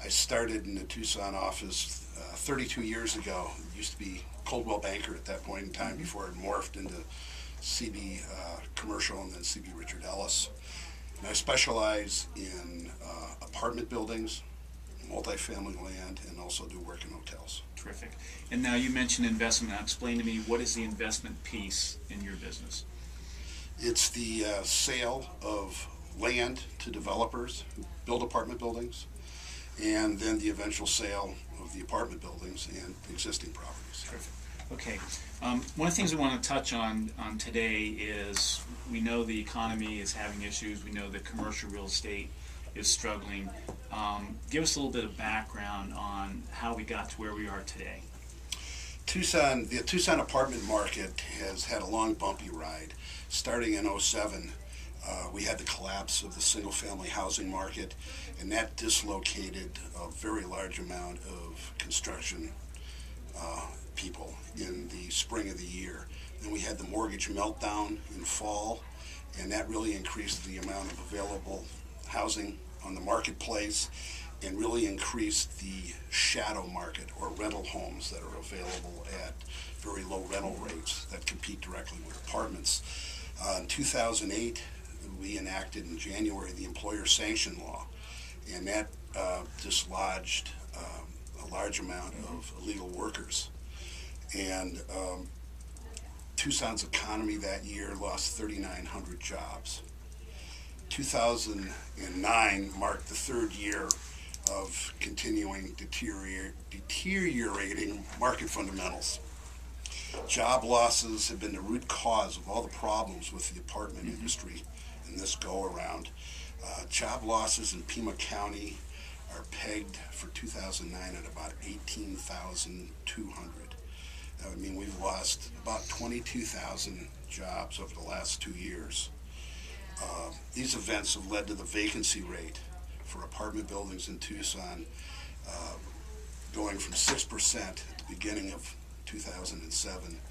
I started in the Tucson office 32 years ago. It used to be Coldwell Banker at that point in time before it morphed into CB Commercial and then CB Richard Ellis. And I specialize in apartment buildings, multifamily land, and also do work in hotels. Terrific. And now you mentioned investment. Now explain to me, what is the investment piece in your business? It's the sale of land to developers who build apartment buildings, and then the eventual sale of the apartment buildings and existing properties. Terrific. Okay. One of the things we want to touch on today is we know the economy is having issues. We know that commercial real estate is struggling. Give us a little bit of background on how we got to where we are today. The Tucson apartment market has had a long, bumpy ride. Starting in '07, we had the collapse of the single-family housing market, and that dislocated a very large amount of construction people in the spring of the year. Then we had the mortgage meltdown in fall, and that really increased the amount of available housing on the marketplace and really increased the shadow market, or rental homes that are available at very low rental rates that compete directly with apartments. In 2008, we enacted in January the employer sanction law, and that dislodged a large amount of illegal workers. And Tucson's economy that year lost 3,900 jobs. 2009 marked the third year of continuing deteriorating market fundamentals. Job losses have been the root cause of all the problems with the apartment industry in this go-around. Job losses in Pima County are pegged for 2009 at about 18,200. That would mean we've lost about 22,000 jobs over the last 2 years. These events have led to the vacancy rate for apartment buildings in Tucson going from 6% at the beginning of 2007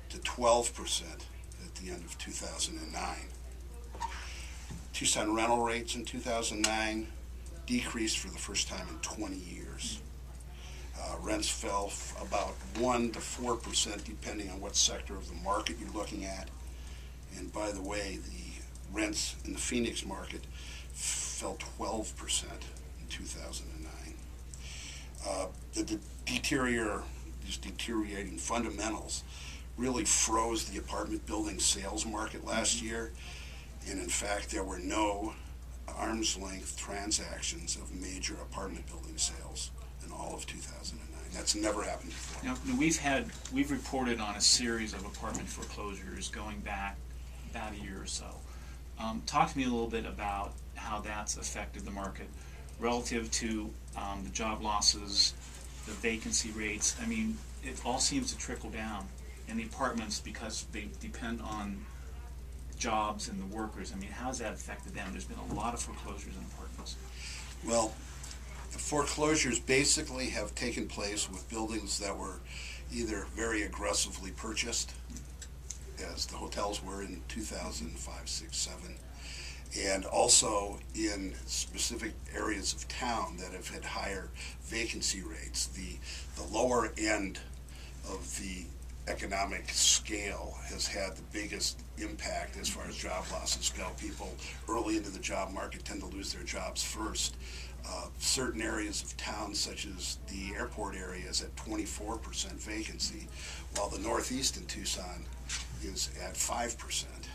to 12% at the end of 2009. Tucson rental rates in 2009 decreased for the first time in 20 years. Rents fell about 1 to 4% depending on what sector of the market you're looking at. And by the way, the rents in the Phoenix market fell 12% in 2009. These deteriorating fundamentals really froze the apartment building sales market last year, and in fact there were no arm's length transactions of major apartment building sales in all of 2009. That's never happened before. Now, we've reported on a series of apartment foreclosures going back about a year or so. Talk to me a little bit about how that's affected the market relative to the job losses, the vacancy rates. I mean, it all seems to trickle down in the apartments because they depend on jobs and the workers. I mean, how has that affected them? There's been a lot of foreclosures in apartments. Well, the foreclosures basically have taken place with buildings that were either very aggressively purchased, as the hotels were in 2005, 6, 7, and also in specific areas of town that have had higher vacancy rates. The lower end of the economic scale has had the biggest impact as far as job losses go. People early into the job market tend to lose their jobs first. Certain areas of town, such as the airport area, is at 24% vacancy, while the northeast in Tucson is at 5%.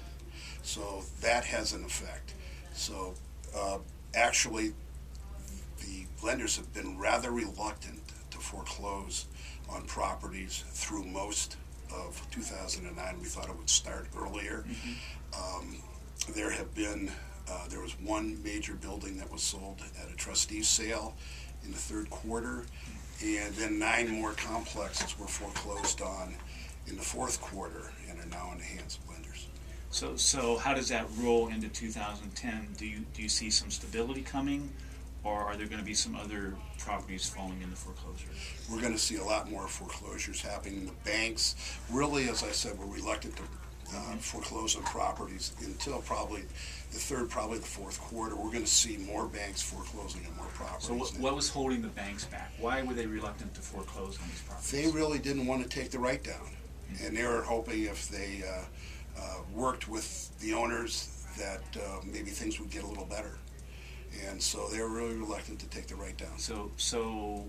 So that has an effect. So actually, the lenders have been rather reluctant to foreclose on properties through most of 2009. We thought it would start earlier. There was one major building that was sold at a trustee's sale in the third quarter, and then 9 more complexes were foreclosed on in the fourth quarter and are now in the hands of lenders. So how does that roll into 2010? Do you see some stability coming, or are there going to be some other properties falling into foreclosure? We're going to see a lot more foreclosures happening. The banks really, as I said, were reluctant to foreclose on properties until probably the third, probably the fourth quarter. We're going to see more banks foreclosing on more properties. So what was holding the banks back? Why were they reluctant to foreclose on these properties? They really didn't want to take the write down, and they were hoping if they worked with the owners that maybe things would get a little better. And so they were really reluctant to take the write down. So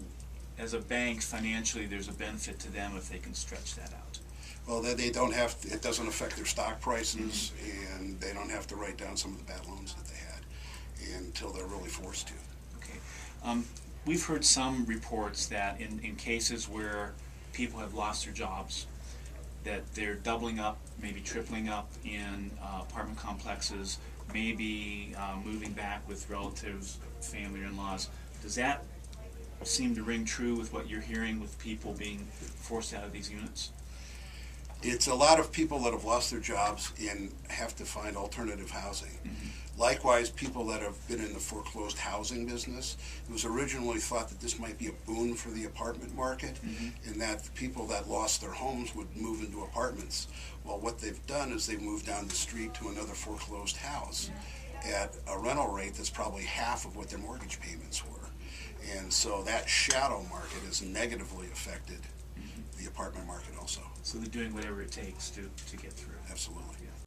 as a bank, financially, there's a benefit to them if they can stretch that out. Well, they don't have, it doesn't affect their stock prices, and they don't have to write down some of the bad loans that they had until they're really forced to. Okay. We've heard some reports that in cases where people have lost their jobs, that they're doubling up, maybe tripling up in apartment complexes, maybe moving back with relatives, family, or in-laws. Does that seem to ring true with what you're hearing with people being forced out of these units? It's a lot of people that have lost their jobs and have to find alternative housing. Likewise, people that have been in the foreclosed housing business, it was originally thought that this might be a boon for the apartment market, and that the people that lost their homes would move into apartments. Well, what they've done is they've moved down the street to another foreclosed house at a rental rate that's probably half of what their mortgage payments were. And so that shadow market has negatively affected the apartment market also. So they're doing whatever it takes to get through. Absolutely.